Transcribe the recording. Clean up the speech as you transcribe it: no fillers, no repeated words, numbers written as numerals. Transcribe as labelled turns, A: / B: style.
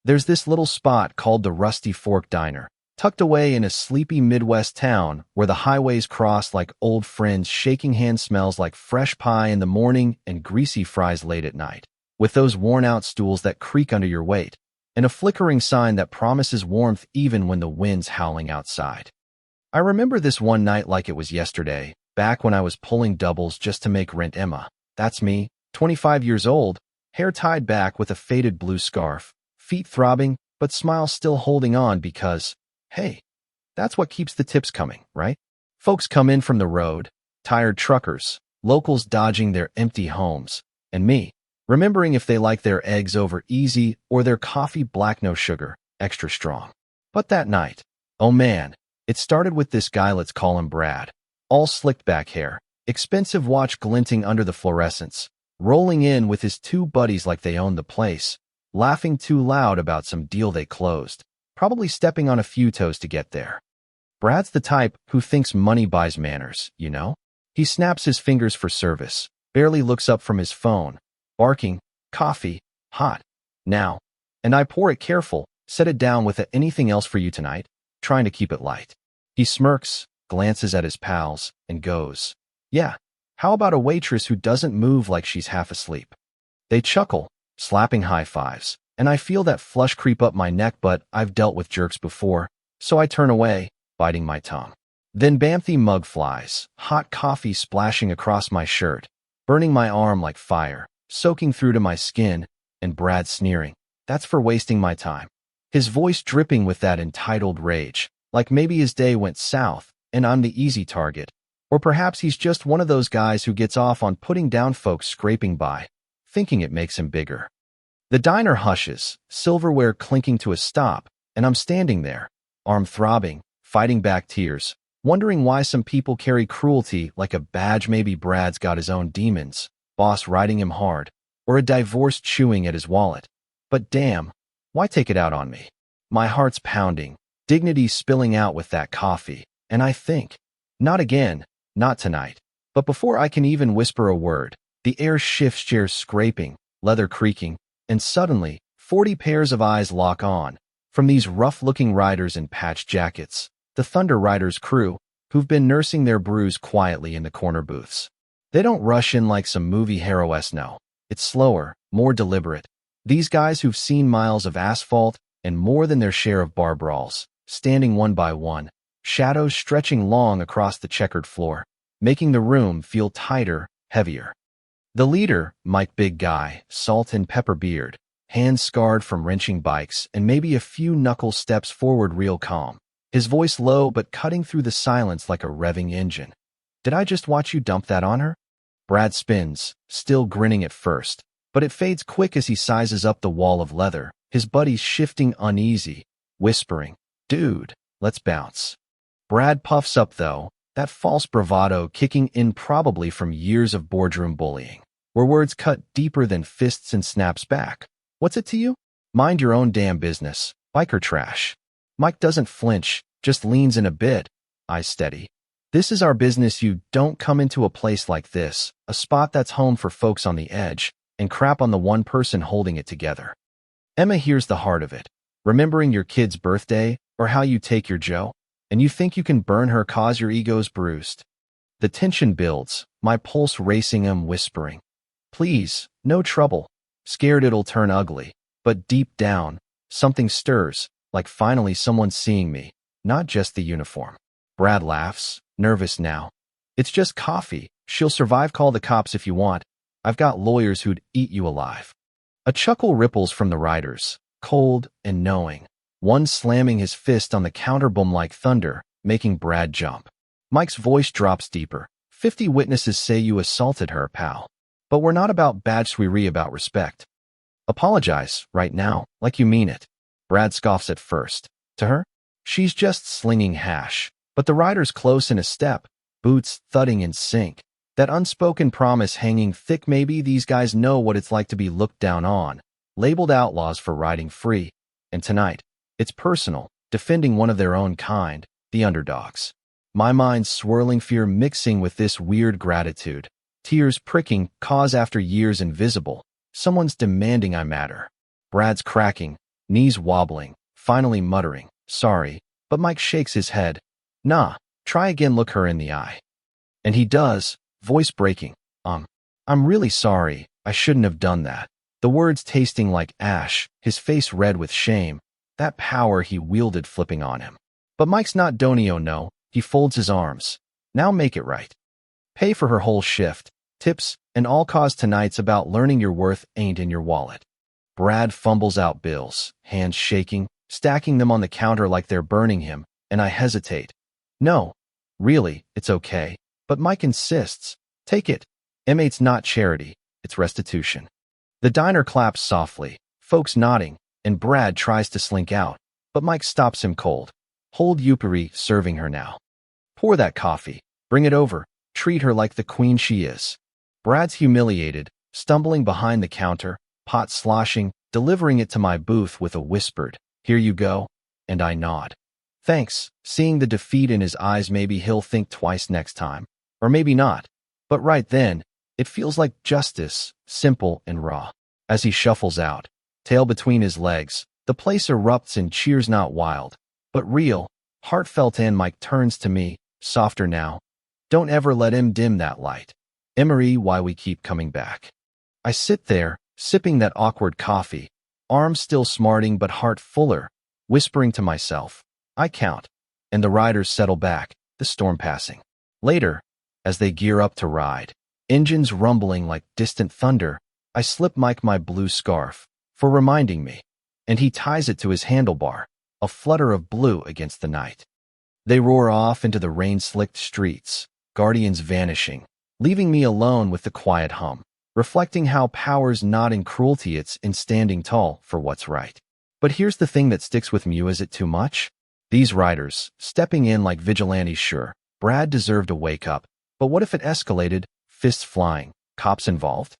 A: There's this little spot called the Rusty Fork Diner, tucked away in a sleepy Midwest town where the highways cross like old friends, shaking hands smells like fresh pie in the morning and greasy fries late at night, with those worn-out stools that creak under your weight, and a flickering sign that promises warmth even when the wind's howling outside. I remember this one night like it was yesterday, back when I was pulling doubles just to make rent. Emma, that's me, 25 years old, hair tied back with a faded blue scarf, feet throbbing, but smile still holding on because, hey, that's what keeps the tips coming, right? Folks come in from the road, tired truckers, locals dodging their empty homes, and me, remembering if they like their eggs over easy or their coffee black no sugar, extra strong. But that night, oh man, it started with this guy, let's call him Brad, all slicked back hair, expensive watch glinting under the fluorescence, rolling in with his two buddies like they owned the place, laughing too loud about some deal they closed, probably stepping on a few toes to get there. Brad's the type who thinks money buys manners, you know? He snaps his fingers for service, barely looks up from his phone, barking, coffee, hot, now, and I pour it careful, set it down with a anything else for you tonight, trying to keep it light. He smirks, glances at his pals, and goes, yeah, how about a waitress who doesn't move like she's half asleep? They chuckle, slapping high fives, and I feel that flush creep up my neck, but I've dealt with jerks before, so I turn away, biting my tongue. Then Bamthy mug flies, hot coffee splashing across my shirt, burning my arm like fire, soaking through to my skin, and Brad sneering, that's for wasting my time. His voice dripping with that entitled rage, like maybe his day went south, and I'm the easy target. Or perhaps he's just one of those guys who gets off on putting down folks scraping by, thinking it makes him bigger. The diner hushes, silverware clinking to a stop, and I'm standing there, arm throbbing, fighting back tears, wondering why some people carry cruelty like a badge. Maybe Brad's got his own demons, boss riding him hard, or a divorce chewing at his wallet. But damn, why take it out on me? My heart's pounding, dignity spilling out with that coffee, and I think, not again, not tonight. But before I can even whisper a word, the air shifts, chairs scraping, leather creaking, and suddenly, 40 pairs of eyes lock on, from these rough-looking riders in patched jackets, the Thunder Riders crew, who've been nursing their bruise quietly in the corner booths. They don't rush in like some movie heroes, no. It's slower, more deliberate. These guys who've seen miles of asphalt and more than their share of bar brawls, standing one by one, shadows stretching long across the checkered floor, making the room feel tighter, heavier. The leader, Mike, big guy, salt and pepper beard, hands scarred from wrenching bikes and maybe a few knuckle steps forward, real calm, his voice low but cutting through the silence like a revving engine. Did I just watch you dump that on her? Brad spins, still grinning at first, but it fades quick as he sizes up the wall of leather, his buddies shifting uneasy, whispering, dude, let's bounce. Brad puffs up though, that false bravado kicking in probably from years of boardroom bullying, where words cut deeper than fists, and snaps back. What's it to you? Mind your own damn business, biker trash. Mike doesn't flinch, just leans in a bit, eyes steady. This is our business. You don't come into a place like this, a spot that's home for folks on the edge, and crap on the one person holding it together. Emma hears the heart of it, remembering your kid's birthday, or how you take your Joe, and you think you can burn her cause your ego's bruised. The tension builds, my pulse racing. I'm whispering, please, no trouble, scared it'll turn ugly, but deep down, something stirs, like finally someone's seeing me, not just the uniform. Brad laughs, nervous now. It's just coffee, she'll survive, call the cops if you want. I've got lawyers who'd eat you alive. A chuckle ripples from the riders, cold and knowing, one slamming his fist on the counter, boom like thunder, making Brad jump. Mike's voice drops deeper. 50 witnesses say you assaulted her, pal. But we're not about badge, we're about respect. Apologize, right now, like you mean it. Brad scoffs at first. To her? She's just slinging hash. But the rider's close in a step, boots thudding in sync. That unspoken promise hanging thick. Maybe these guys know what it's like to be looked down on, labeled outlaws for riding free. And tonight, it's personal, defending one of their own kind, the underdogs. My mind swirling, fear mixing with this weird gratitude, tears pricking, cause after years invisible. Someone's demanding I matter. Brad's cracking, knees wobbling, finally muttering, sorry, but Mike shakes his head. Nah, try again, look her in the eye. And he does, voice breaking. I'm really sorry, I shouldn't have done that. The words tasting like ash, his face red with shame, that power he wielded flipping on him. But Mike's not Donio, no, he folds his arms. Now make it right. Pay for her whole shift, tips, and all cause tonight's about learning your worth ain't in your wallet. Brad fumbles out bills, hands shaking, stacking them on the counter like they're burning him, and I hesitate. No, really, it's okay. But Mike insists. Take it. M8's not charity, it's restitution. The diner claps softly, folks nodding, and Brad tries to slink out, but Mike stops him cold. Hold Yupiri, serving her now. Pour that coffee, bring it over, treat her like the queen she is. Brad's humiliated, stumbling behind the counter, pot sloshing, delivering it to my booth with a whispered, here you go, and I nod. Thanks, seeing the defeat in his eyes, maybe he'll think twice next time, or maybe not. But right then, it feels like justice, simple and raw. As he shuffles out, tail between his legs, the place erupts in cheers, not wild, but real, heartfelt, and Mike turns to me, softer now. Don't ever let him dim that light. Emery, why we keep coming back. I sit there, sipping that awkward coffee, arms still smarting but heart fuller, whispering to myself, I count, and the riders settle back, the storm passing. Later, as they gear up to ride, engines rumbling like distant thunder, I slip Mike my blue scarf, for reminding me, and he ties it to his handlebar, a flutter of blue against the night. They roar off into the rain-slicked streets, guardians vanishing, leaving me alone with the quiet hum, reflecting how power's not in cruelty, it's in standing tall for what's right. But here's the thing that sticks with me, is it too much? These riders, stepping in like vigilantes, sure, Brad deserved a wake-up, but what if it escalated, fists flying, cops involved?